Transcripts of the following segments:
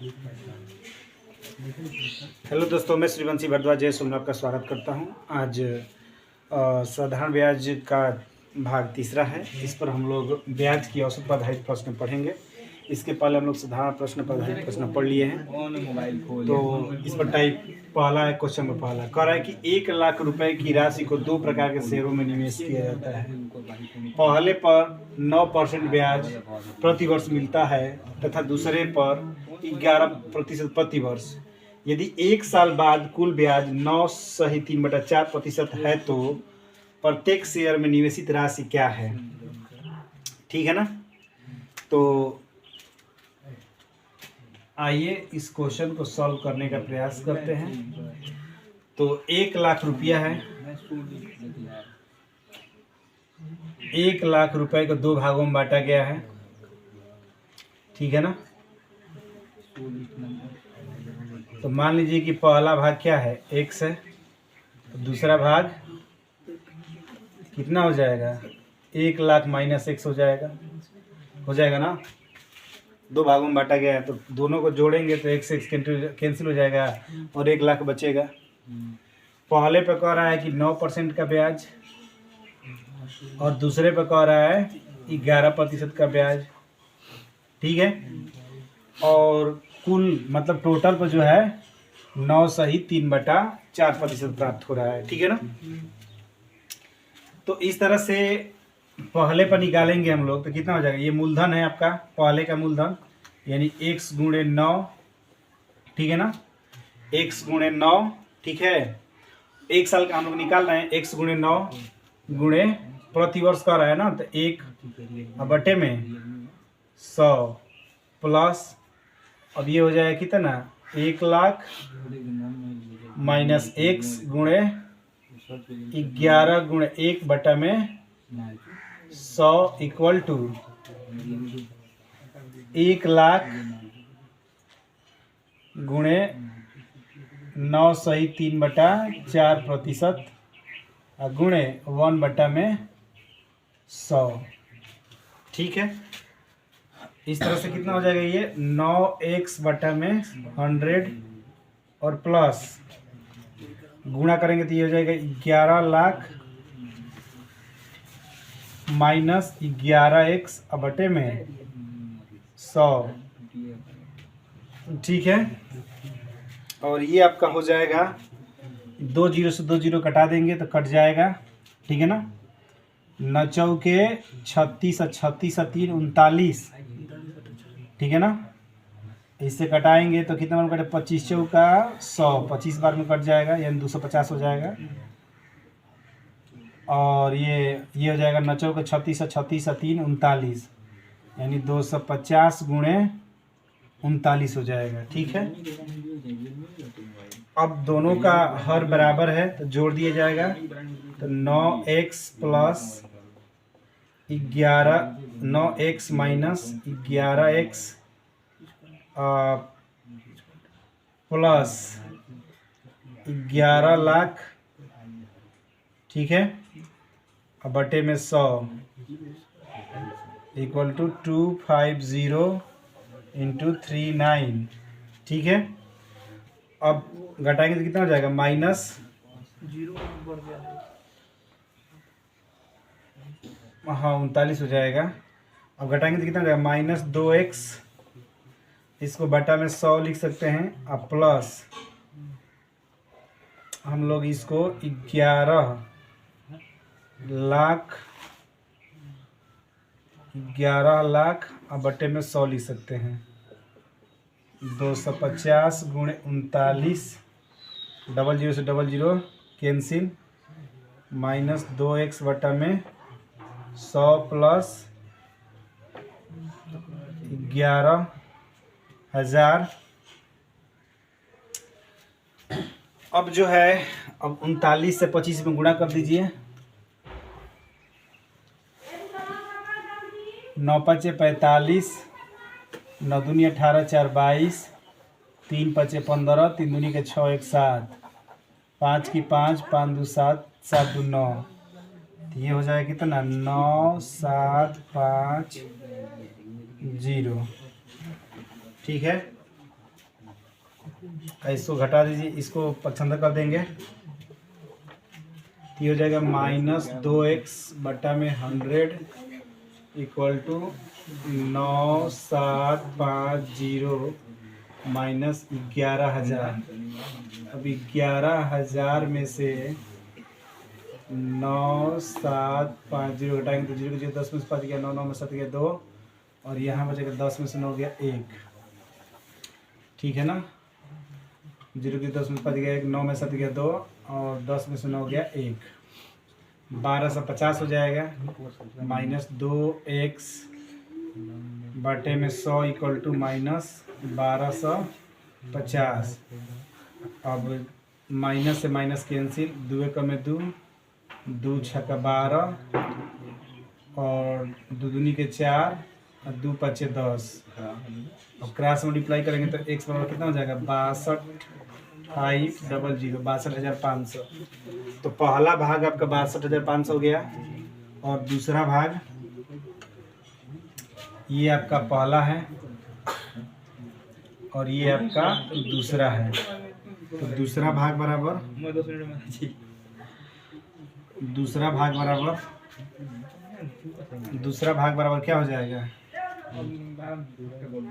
Hello दोस्तों, मैं श्रीवंशी भारद्वाज जय में आपका स्वागत करता हूं। आज साधारण ब्याज का भाग तीसरा है। इस पर हम लोग ब्याज की औसत पर आधारित प्रश्न पढ़ेंगे। इसके पहले हम लोग साधारण प्रश्न पर आधारित प्रश्न पढ़ लिए हैं। तो इस पर टाइप पहला है, क्वेश्चन में पहला कह रहा है कि 1 लाख रुपए की राशि को 2 प्रकार के शेयरों में निवेश किया जाता है। पहले पर 9% ब्याज प्रति वर्ष मिलता है तथा दूसरे पर 11% प्रति वर्ष। यदि 1 साल बाद कुल ब्याज 9/3/4% है तो प्रत्येक शेयर में निवेशित राशि क्या है? ठीक है ना। तो आइए इस क्वेश्चन को सॉल्व करने का प्रयास करते हैं। तो 1 लाख रुपया है। 1 लाख रुपए को 2 भागों में बांटा गया है। ठीक है ना। तो मान लीजिए कि पहला भाग क्या है, x है। तो दूसरा भाग कितना हो जाएगा? 1 लाख माइनस x हो जाएगा ना। 2 भागों में बांटा गया है तो दोनों को जोड़ेंगे तो x कैंसिल हो जाएगा और 1 लाख बचेगा। पहले पे कह रहा है कि 9% का ब्याज और दूसरे पे कह रहा है 11% का ब्याज। ठीक है। और कुल मतलब टोटल पर जो है 9/3/4% प्राप्त हो रहा है। ठीक है ना। तो इस तरह से पहले पर निकालेंगे हम लोग तो कितना हो जाएगा? ये मूलधन है आपका, पहले का मूलधन यानी x गुणे 9। ठीक है ना। x गुणे 9। ठीक है। 1 साल का हम लोग निकाल रहे हैं। x गुणे 9 गुणे प्रति वर्ष का रहा है ना, तो 1/100 प्लस अब ये हो जाएगा कितना? 1 लाख माइनस x गुणे 11 गुणे 1/100 इक्वल टू 1 लाख गुणे 9/3/4% गुणे 1/100। ठीक है। इस तरह से कितना हो जाएगा? ये 9x/100 और प्लस गुणा करेंगे तो ये हो जाएगा 11 लाख माइनस 11x/100। ठीक है। और ये आपका हो जाएगा 2 जीरो से 2 जीरो कटा देंगे तो कट जाएगा। ठीक है ना। 9 चौके 36 और 36 और 3 39। ठीक है ना। इससे कटाएंगे तो कितना बार कटे? 25 चौका 100, 25 बार में कट जाएगा यानी 250 हो जाएगा। और ये हो जाएगा 9 चौका 36 और 36 और 3 39 यानी 250 गुणे 39 हो जाएगा। ठीक है। अब दोनों का हर बराबर है तो जोड़ दिया जाएगा तो 9x plus 9x minus 11x plus 11 lakh. ठीक है। अब बटे में 100 इक्वल टू 250 इंटू 39। ठीक है। अब घटाएंगे तो कितना हो जाएगा? माइनस 39 हो जाएगा। अब घटाएंगे तो कितना हो जाएगा? माइनस 2x, इसको बटा में 100 लिख सकते हैं। अब प्लस हम लोग इसको 11 लाख अब बटे में 100 लिख सकते हैं। 250 गुणे 39, 00 से 00 कैंसिल, माइनस 2x बटा में 100 प्लस 11,000। अब जो है अब 39 से 25 में गुणा कर दीजिए। 9 5 45, 9 दूनी 18, 4 22, 3 5 15, 3 दूनी के 6 1 7, 5 की 5, 5 2 7, 7 2 9। तो ये हो जाएगा कितना? 9750। ठीक है। इसको घटा दीजिए, इसको पक्षांतर कर देंगे तो ये हो जाएगा -2x/100 इक्वल टू 9750 माइनस 11,000। अब 11,000 में से 9750 घटाएंगे तो 0 को 0 10 में से 5 गया, 9 9 में 7 गया 2 और यहाँ बचेगा 10 में से 9 गया 1। ठीक है ना, 0 की 10 में 5 गया 1, 9 में 7 गया 2 और 10 में से 9 गया 1, 1250 हो जाएगा -2x/100 इक्वल टू -1250। अब माइनस से माइनस कैंसिल, 2 एकम में 2, 2 छक्का 12 और 2 दूनी के 4 और 2 पचे 10। अब क्रॉस मल्टीप्लाई करेंगे तो x बराबर कितना हो जाएगा 62,500 तो पहला भाग आपका 62,500 हो गया और दूसरा भाग ये आपका पहला है और ये आपका दूसरा है। तो दूसरा भाग बराबर क्या हो जाएगा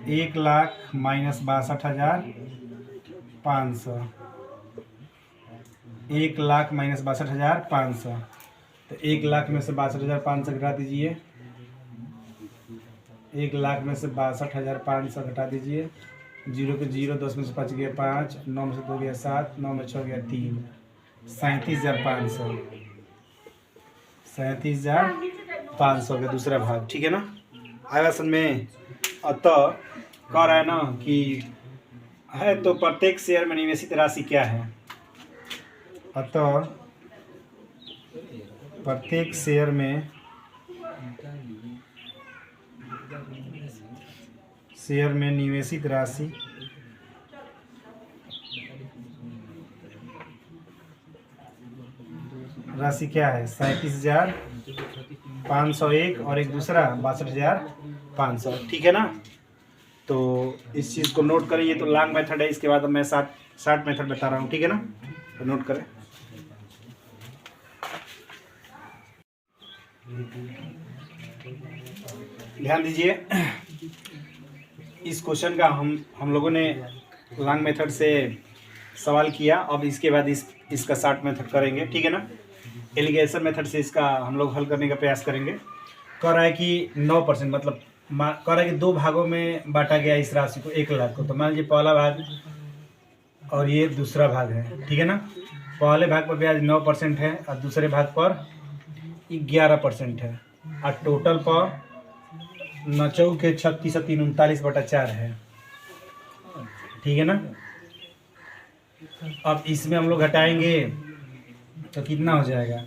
1,00,000 माइनस 62,500, 1,00,000 माइनस 62,500। तो 1,00,000 में से 62,500 घटा दीजिए, 1,00,000 में से 62,500 घटा दीजिए, 0 के 0, 10 में से 5 गया 5, 9 में से 2 गया 7, 9 में 6 गया 3, 37,500, 37,500 का दूसरा भाग। ठीक है ना, आया समझ में। अतः कह रहा है ना कि है तो प्रत्येक शेयर में निवेशित राशि क्या है। अतः प्रत्येक शेयर में निवेशित राशि क्या है 37,501 और एक दूसरा 62,500। ठीक है ना, तो इस चीज़ को नोट करें। ये तो लॉन्ग मेथड है, इसके बाद मैं शॉर्ट मेथड बता रहा हूँ। ठीक है ना, तो नोट करें। ध्यान दीजिए, इस क्वेश्चन का हम लोगों ने लॉन्ग मेथड से सवाल किया। अब इसके बाद इसका शॉर्ट मेथड करेंगे। ठीक है ना, एलिगेशन मेथड से इसका हम लोग हल करने का प्रयास करेंगे। कह रहा है कि 9% मतलब कह रहा है कि 2 भागों में बांटा गया इस राशि को 1,00,000 को। तो मान लीजिए पहला भाग और ये दूसरा भाग है। ठीक है ना, पहले भाग पर ब्याज 9% है और दूसरे भाग पर 11% है और टोटल पर 9 के 36 और 3 39/4 है। ठीक है ना, अब इसमें हम लोग घटाएंगे तो कितना हो जाएगा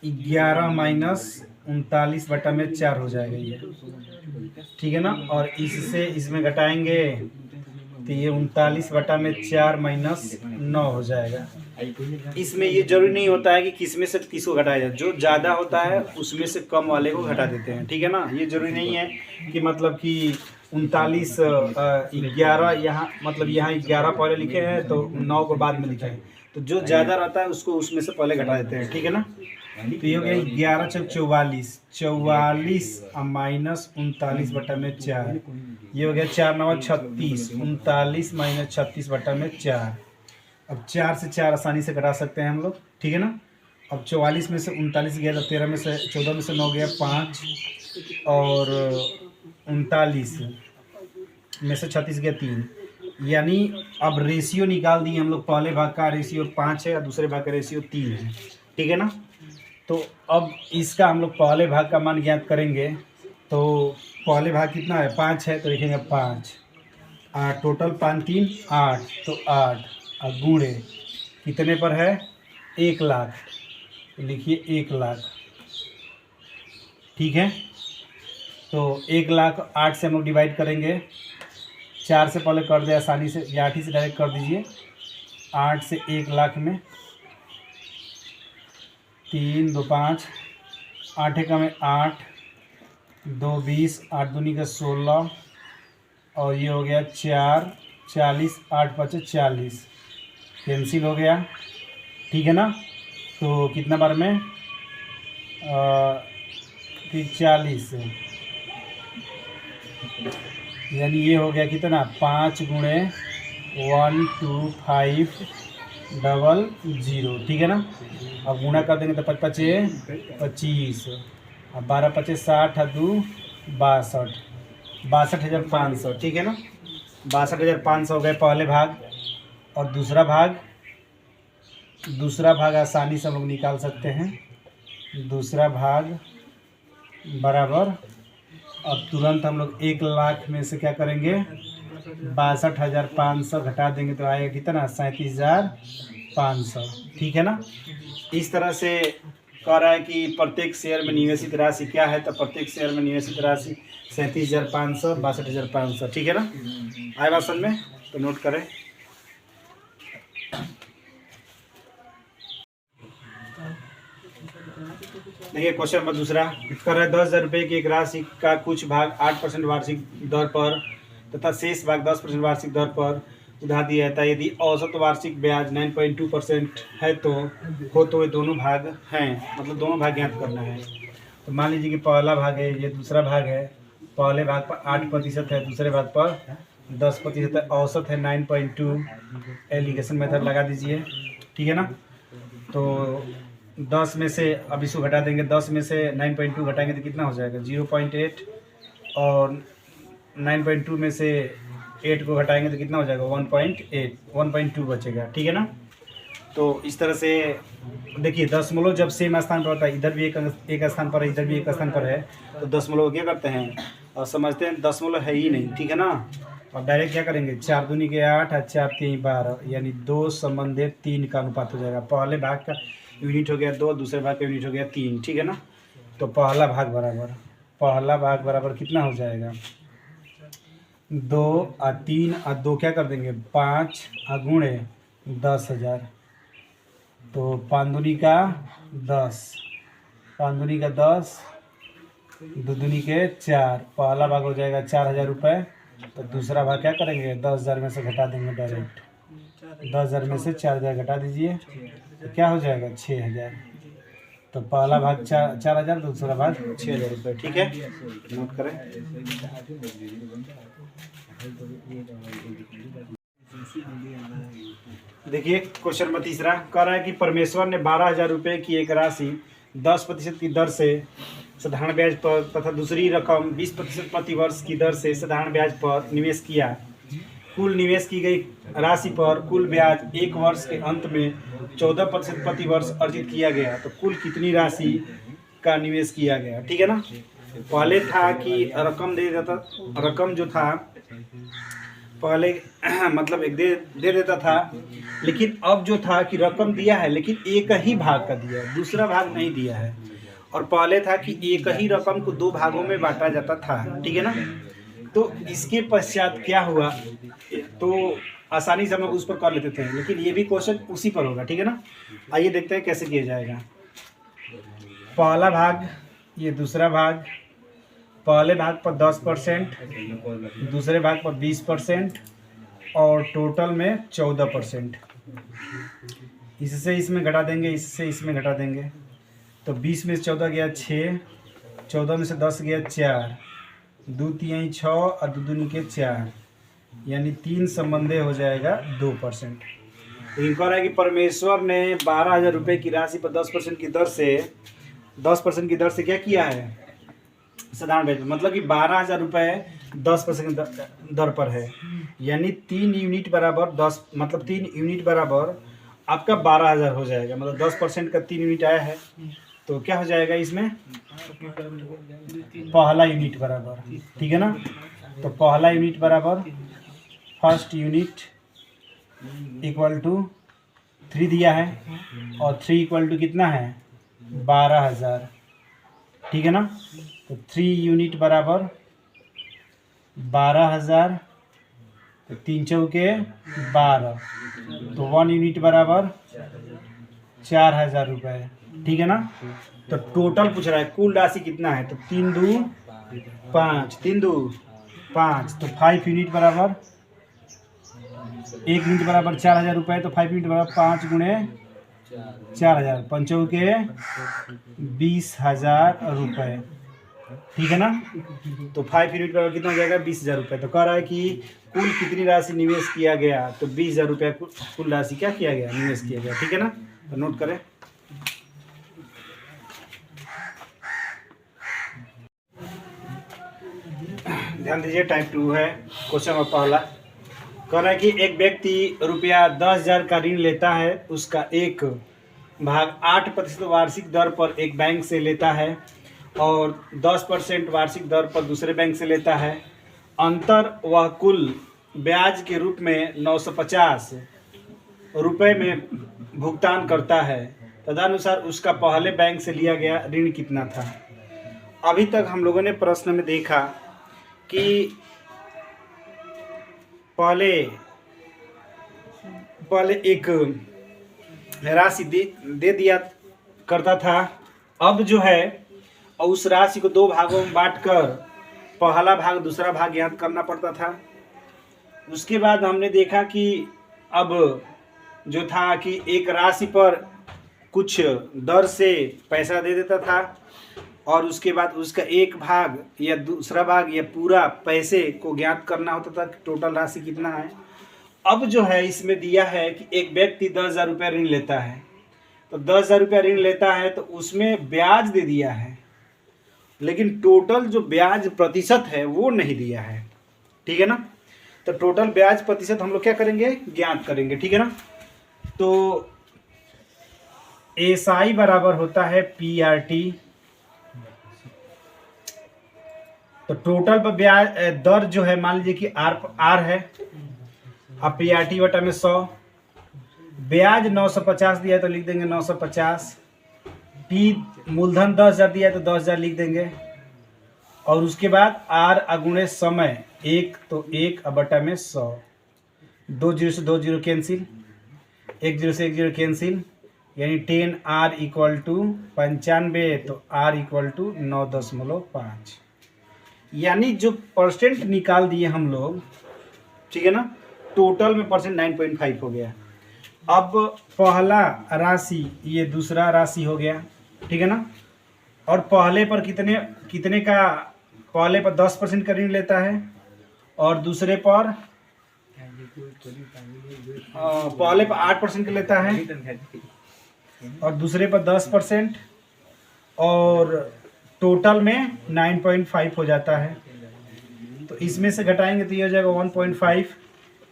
11 माइनस 39/4 हो जाएगा ये। ठीक है ना, और इससे इसमें घटाएंगे तो ये 39/4 माइनस 9 हो जाएगा। इसमें ये जरूरी नहीं होता है कि किस में से किसको घटाया जाए, जो ज़्यादा होता है उसमें से कम वाले को घटा देते हैं। ठीक है ना, ये जरूरी नहीं है कि मतलब कि 39 11 यहाँ मतलब यहाँ 11 पहले लिखे हैं तो 9 को बाद में लिखे हैं, तो जो ज़्यादा रहता है उसको उसमें से पहले घटा देते हैं। ठीक है ना, तो ये हो गया 11 × 44 माइनस 39/4, ये हो गया 4 9 36, 39 माइनस 36/4। अब 4 से 4 आसानी से घटा सकते हैं हम लोग। ठीक है ना, अब 44 में से 39 गया तो 13 में से 14 में से 9 गया 5 और 39 में से 36 गया 3, यानी अब रेशियो निकाल दिए हम लोग। पहले भाग का रेशियो 5 है और दूसरे भाग का रेशियो 3 है। ठीक है ना, तो अब इसका हम लोग पहले भाग का मान ज्ञात करेंगे। तो पहले भाग कितना है 5 है तो लिखेंगे 5 और टोटल 5 3 8 तो 8 और गुणे कितने पर है 1,00,000 तो लिखिए 1,00,000। ठीक है, तो 1,00,000 8 से हम लोग डिवाइड करेंगे, 4 से पहले कर दे आसानी से या 8 ही से डायरेक्ट कर दीजिए। 8 से 1,00,000 में 3 2 5 8 एकम में 8 2 20 8 दूनी का 16 और ये हो गया 4, 40, 8 5 40, कैंसिल हो गया, ठीक है ना। तो कितना बार में 40, यानी ये हो गया कितना 5 गुणे 1 2 5 डबल 0, ठीक है ना। अब गुणा कर देंगे तो 5 5 25, अब 12 5 60 और 2 62, 62,500, ठीक है ना। 62,500 हो गए पहले भाग। और दूसरा भाग आसानी से हम लोग निकाल सकते हैं। दूसरा भाग बराबर, अब तुरंत हम लोग 1 लाख में से क्या करेंगे 62,500 घटा देंगे तो आएगा कितना 37,500, ठीक है ना। इस तरह से कह रहा है कि प्रत्येक शेयर में निवेशित राशि क्या है, तो प्रत्येक शेयर में निवेशित राशि 37,500, 62,500, ठीक है ना। आए बात समझ में, तो नोट करें। देखिए क्वेश्चन नंबर दूसरा कर रहा है 10,000 रुपये की एक राशि का कुछ भाग 8% वार्षिक दर पर तथा शेष भाग 10% वार्षिक दर पर उधार दिया जाता है। यदि औसत वार्षिक ब्याज 9.2% है तो ये दोनों भाग हैं, मतलब दोनों भाग ज्ञात करना है। तो मान लीजिए कि पहला भाग है, ये दूसरा भाग है। पहले भाग पर 8% है, दूसरे भाग पर 10% है, औसत है 9.2। एलिगेशन मेथड लगा दीजिए, ठीक है ना। तो 10 में से अब इसको घटा देंगे, 10 में से 9.2 घटाएंगे तो कितना हो जाएगा 0.8, और 9.2 में से 8 को घटाएंगे तो कितना हो जाएगा 1.2 बचेगा, ठीक है ना। तो इस तरह से देखिए दशमलव जब सेम स्थान पर होता है, इधर भी एक स्थान पर है, इधर भी एक स्थान पर है, तो दशमलव क्या करते हैं और समझते हैं दशमलव है ही नहीं, ठीक है ना। और डायरेक्ट क्या करेंगे 4 दूनी के 8 और 4 3 12, यानी 2 संबंधित 3 का अनुपात हो जाएगा। पहले भाग का यूनिट हो गया 2, दूसरे भाग का यूनिट हो गया 3, ठीक है ना। तो पहला भाग बराबर कितना हो जाएगा 2 और 3 और 2 क्या कर देंगे 5 और गुणे 10,000, तो 5 दूनी का 10, 5 दूनी का 10, 2 दूनी के 4, पहला भाग हो जाएगा 4,000 रुपये। तो दूसरा भाग क्या करेंगे 10,000 में से घटा देंगे, डायरेक्ट 10,000 में से 4,000 घटा दीजिए तो क्या हो जाएगा 6,000। तो पहला भाग 4,000, दूसरा भाग 6,000 रुपये, ठीक है, नोट करें। देखिए क्वेश्चन नंबर तीसरा कह रहा है कि परमेश्वर ने 12,000 रुपये की एक राशि 10% की दर से साधारण ब्याज पर तथा दूसरी रकम 20% प्रति वर्ष की दर से साधारण ब्याज पर निवेश किया। कुल निवेश की गई राशि पर कुल ब्याज 1 वर्ष के अंत में 14% प्रति वर्ष अर्जित किया गया। तो कुल कितनी राशि का निवेश किया गया, ठीक है ना। पहले था कि रकम जो था पहले मतलब एक दे देता था, लेकिन अब जो था कि रकम दिया है लेकिन एक ही भाग का दिया है, दूसरा भाग नहीं दिया है। और पहले था कि एक ही रकम को 2 भागों में बांटा जाता था, ठीक है ना। तो इसके पश्चात क्या हुआ, तो आसानी से हम लोग उस पर कर लेते थे, लेकिन ये भी क्वेश्चन उसी पर होगा, ठीक है ना। आइए देखते हैं कैसे किया जाएगा। पहला भाग, ये दूसरा भाग, पहले भाग पर 10%, दूसरे भाग पर 20% और टोटल में 14%। इससे इसमें घटा देंगे, इससे इसमें घटा देंगे, तो 20 में से 14 गया 6, 14 में से 10 गया 4, 2 3 6 और 2 दूनी के 4, यानी 3 संबंधे हो जाएगा 2%। लेकिन कह रहा है कि परमेश्वर ने 12,000 रुपये की राशि पर 10% की दर से क्या किया है साधारण ब्याज, मतलब कि 12,000 रुपये 10% दर पर है, यानी 3 यूनिट बराबर 10, मतलब 3 यूनिट बराबर आपका 12,000 हो जाएगा। मतलब 10% का 3 यूनिट आया है, तो क्या हो जाएगा इसमें पहला यूनिट बराबर, ठीक है ना। तो पहला यूनिट बराबर फर्स्ट यूनिट इक्वल टू 3 दिया है, और 3 इक्वल टू कितना है 12,000, ठीक है ना। तो 3 यूनिट बराबर 12,000, तो 3 चौके 12, तो 1 यूनिट बराबर 4,000 रुपये, ठीक है ना। तो टोटल पूछ रहा है कुल राशि कितना है, तो 3 2 5, 3 2 5, तो 5 यूनिट बराबर 1 यूनिट बराबर 4000 रुपये, तो 5 यूनिट बराबर 5 गुणे 4000, पंचों के 20,000 रुपये, ठीक है ना। तो 5 यूनिट बराबर कितना हो जाएगा 20,000 रुपये। तो कह रहा है कि कुल कितनी राशि निवेश किया गया, तो 20,000 रुपये कुल राशि क्या किया गया, निवेश किया गया, ठीक है ना। तो नोट करें। ध्यान दीजिए, टाइप 2 है क्वेश्चन नंबर पहला। कह रहा है कि एक व्यक्ति रुपया 10,000 का ऋण लेता है, उसका एक भाग 8% वार्षिक दर पर एक बैंक से लेता है और 10% वार्षिक दर पर दूसरे बैंक से लेता है। अंतर वह कुल ब्याज के रूप में 950 रुपये में भुगतान करता है। तदनुसार उसका पहले बैंक से लिया गया ऋण कितना था। अभी तक हम लोगों ने प्रश्न में देखा कि पहले एक राशि दे दिया करता था। अब जो है उस राशि को 2 भागों में बांटकर पहला भाग दूसरा भाग ज्ञात करना पड़ता था। उसके बाद हमने देखा कि अब जो था कि एक राशि पर कुछ दर से पैसा दे देता था और उसके बाद उसका एक भाग या दूसरा भाग या पूरा पैसे को ज्ञात करना होता था कि टोटल राशि कितना है। अब जो है इसमें दिया है कि एक व्यक्ति 10,000 रुपये ऋण लेता है, तो 10,000 रुपये ऋण लेता है तो उसमें ब्याज दे दिया है, लेकिन टोटल जो ब्याज प्रतिशत है वो नहीं दिया है, ठीक है ना। तो टोटल ब्याज प्रतिशत हम लोग क्या करेंगे, ज्ञात करेंगे, ठीक है ना। तो एसआई बराबर होता है पीआरटी। तो टोटल पर ब्याज दर जो है मान लीजिए कि आर है, अब पीआरटी बटा में 100, ब्याज 950 दिया है तो लिख देंगे 950, पी मूलधन 10,000 दिया है तो 10,000 लिख देंगे, और उसके बाद आर अगुणे समय 1, तो 1 बटा में 100, 2 0 से 2 0 कैंसिल, 1 0 से 1 0 कैंसिल, यानी 10R इक्वल टू 95, तो R इक्वल टू 9.5, यानी जो परसेंट निकाल दिए हम लोग, ठीक है ना, टोटल में परसेंट 9.5 हो गया। अब पहला राशि ये दूसरा राशि हो गया, ठीक है ना। और पहले पर कितने का, पहले पर 10% का ऋण लेता है और दूसरे पर पहले पर 8% का लेता है और दूसरे पर 10%, और टोटल में 9.5 हो जाता है। तो इसमें से घटाएंगे तो ये हो जाएगा 1.5,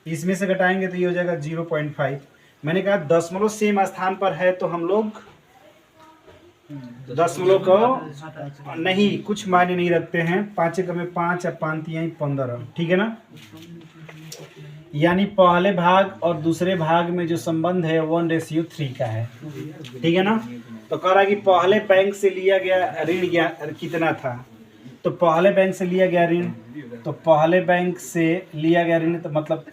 इसमें से घटाएंगे तो ये हो जाएगा 0.5। मैंने कहा दशमलव सेम स्थान पर है तो हम लोग दशमलव को नहीं कुछ मायने नहीं रखते हैं, 5 में 5 या 5 15, ठीक है ना। यानी पहले भाग और दूसरे भाग में जो संबंध है 1:3 का है, ठीक है ना। तो कह रहा है कि पहले बैंक से लिया गया ऋण कितना था, तो पहले बैंक से लिया गया ऋण, तो पहले बैंक से लिया गया ऋण तो मतलब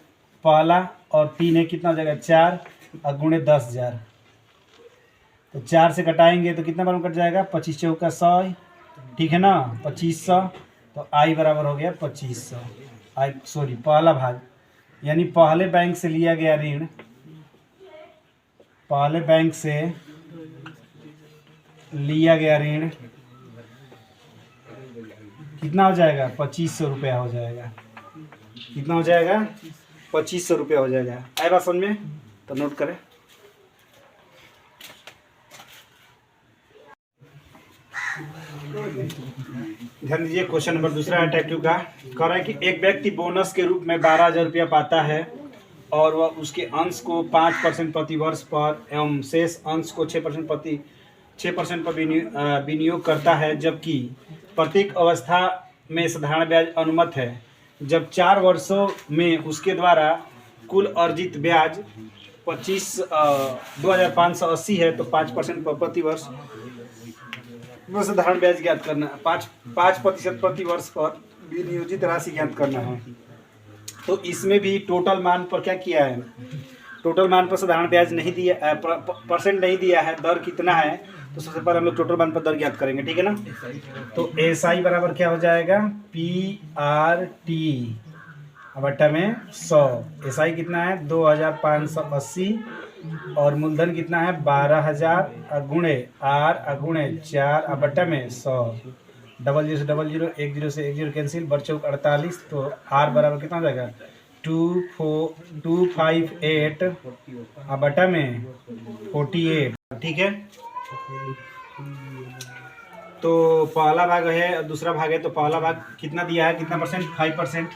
पहला और 3 है, कितना हो जाएगा 4 और गुणे 10,000, तो 4 से घटाएंगे तो कितना बराबर कट जाएगा 25 चौका 100, ठीक है ना, 2500, तो आई बराबर हो गया 2500, आई सॉरी पहला भाग, यानी पहले बैंक से लिया गया ऋण, पहले बैंक से लिया गया ऋण कितना हो जाएगा 2500 रुपया हो जाएगा, कितना हो जाएगा 2500 रुपया हो जाएगा। आए बात समझ में, तो नोट करें। ध्यान दीजिए, क्वेश्चन नंबर दूसरा है टाइप 2 का। कह रहा है कि एक व्यक्ति बोनस के रूप में 12,000 रुपया पाता है और वह उसके अंश को 5% प्रति वर्ष पर एवं शेष अंश को 6% पर विनियोग करता है, जबकि प्रत्येक अवस्था में साधारण ब्याज अनुमत है। जब 4 वर्षों में उसके द्वारा कुल अर्जित ब्याज 2,580 है तो 5% प्रति वर्ष साधारण ब्याज ज्ञात करना है, 5% प्रति वर्ष पर विनियोजित राशि ज्ञात करना है। तो इसमें भी टोटल मान पर क्या किया है, टोटल मान पर साधारण ब्याज नहीं दिया, परसेंट नहीं दिया है, दर कितना है तो सबसे पहले हम लोग टोटल मान पर दर ज्ञात करेंगे, ठीक है ना। तो SI बराबर क्या हो जाएगा, PRT बटा में 100। SI कितना है 2580 और मूलधन कितना है 12000 गुणे R गुणे 4 बटा में 100। 00 से 00, 10 से 10 कैंसिल, बचौक 48। तो R बराबर कितना हो जाएगा 258 बटा में 48, ठीक है। तो पहला भाग है, दूसरा भाग है। तो पहला भाग कितना दिया है, कितना परसेंट, 5%,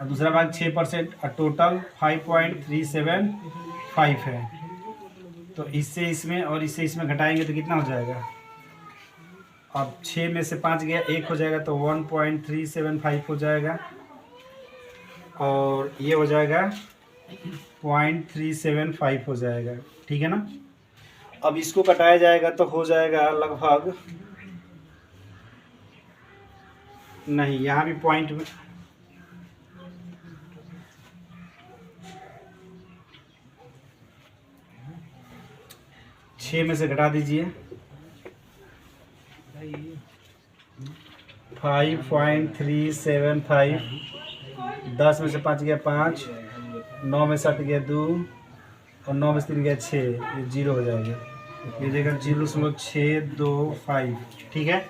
और दूसरा भाग 6%, और टोटल 5.375 है। तो इससे इसमें और इससे इसमें घटाएंगे तो कितना हो जाएगा, अब 6 में से 5 गया, 1 हो जाएगा, तो 1.375 हो जाएगा, और ये हो जाएगा 0.375 हो जाएगा, ठीक है ना। अब इसको कटाया जाएगा तो हो जाएगा लगभग, नहीं यहाँ भी पॉइंट में, छः में से घटा दीजिए, 5.375, 10 में से 5 गया 5, 9 में 7 गया 2, और 9 में से 3 गया 6, ये 0 हो जाएगा, ये जगह 0.625, ठीक है।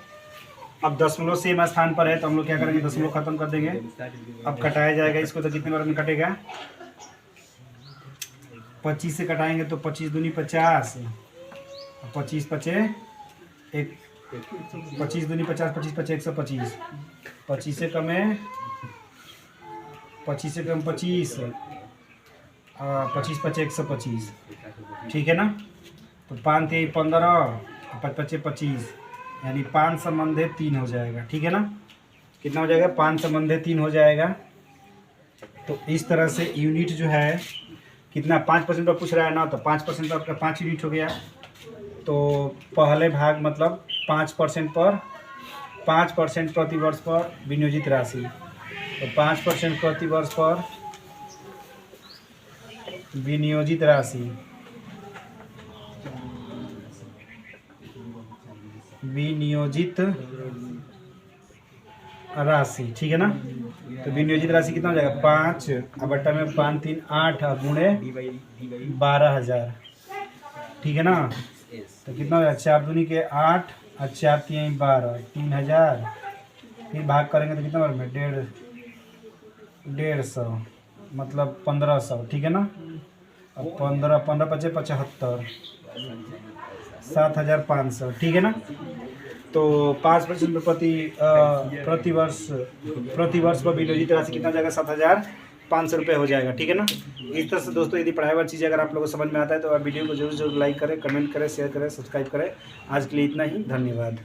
अब दशमलव सेम स्थान पर है तो हम लोग क्या करेंगे, दशमलव खत्म कर देंगे। अब कटाया जाएगा इसको, तो कितने बार में कटेगा, 25 से कटाएंगे तो 25 दूनी 50, 25 पचे एक, 25 दूनी 50, 25 पचे 125, 25 से कम है, 25 से कम 25, 25 पचे 125, ठीक है ना। तो 5 × 15, 5 पचे 25, यानी 5 संबंधे 3 हो जाएगा, ठीक है ना। कितना हो जाएगा, 5 संबंधे 3 हो जाएगा। तो इस तरह से यूनिट जो है कितना, 5% पर पूछ रहा है ना, तो 5% आपका 5 यूनिट हो गया। तो पहले भाग मतलब 5% पर, 5% प्रतिवर्ष पर विनियोजित राशि, तो 5% प्रतिवर्ष पर विनियोजित राशि, विनियोजित राशि, ठीक है ना। तो विनियोजित राशि कितना हो जाएगा, 5 बटा में 5 3 8 गुणे 12000, ठीक है ना। तो कितना हो जाएगा, 4 दूनी के 8 और 4 3 12, 3000, फिर भाग करेंगे तो कितना में 150, मतलब 1500, ठीक है ना। अब 15 पचे 75, 7500, ठीक है ना। तो 5% प्रतिवर्ष पर विनियोजित राशि कितना हो जाएगा, 7500 रुपये हो जाएगा, ठीक है ना। इस तरह से दोस्तों यदि पढ़ाई वाली चीज़ अगर आप लोगों को समझ में आता है तो आप वीडियो को जरूर लाइक करें, कमेंट करें, शेयर करें, सब्सक्राइब करें। आज के लिए इतना ही, धन्यवाद।